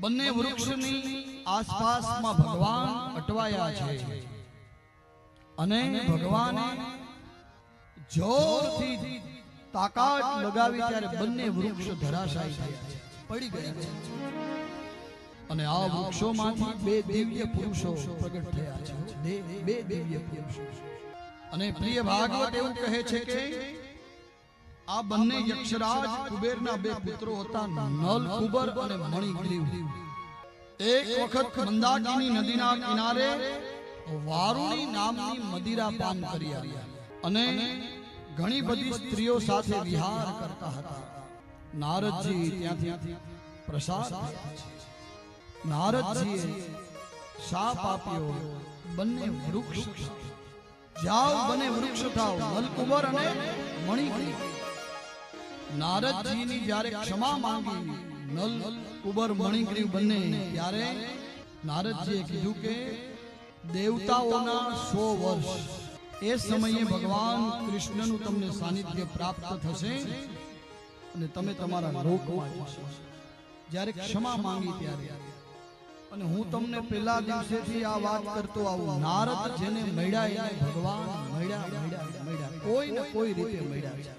બંને વૃક્ષની આસપાસમાં ભગવાન અટવાયા છે અને ભગવાને જોરથી તાકાત લગાવી ત્યારે બંને વૃક્ષ ધરાશાયી થયા છે, પડી ગયા છે અને આ વૃક્ષોમાંથી બે દિવ્ય પુરુષો પ્રગટ થયા છે, બે દિવ્ય પુરુષો. અને પ્રિય ભાગવત એવું કહે છે કે આ બંને યક્ષરાજ કુબેરના બે પુત્રો હતા, નલ કુબર અને મણિગ્રીવ. એક વખત મંદાકિની નદીના કિનારે વારુણી નામની મદિરા પાન કરી આવ્યા અને ઘણી બધી સ્ત્રીઓ સાથે વિહાર કરતા હતા. નારદજી ત્યાંથી પ્રસાદ નારદજીએ શાપ આપ્યો, બંને વૃક્ષ જાઓ, બંને વૃક્ષ થાઓ, નલકુબર અને મણિગ્રીવ. નારદજીની જ્યારે ક્ષમા માંગી નલ કુબર મણિગ્રીવ બંને, ત્યારે નારદજીએ કીધું કે દેવતાઓના 100 વર્ષ એ સમયે ભગવાન કૃષ્ણનું તમને સાનિધ્ય પ્રાપ્ત થશે અને તમે તમારા લોકમાં જશો. જ્યારે ક્ષમા માંગી ત્યારે, અને હું તમને પહેલા દિવસેથી આ વાત કરતો આવું, નારદ જેને મળ્યા એને ભગવાન મળ્યા, કોઈ ને કોઈ રીતે મળ્યા.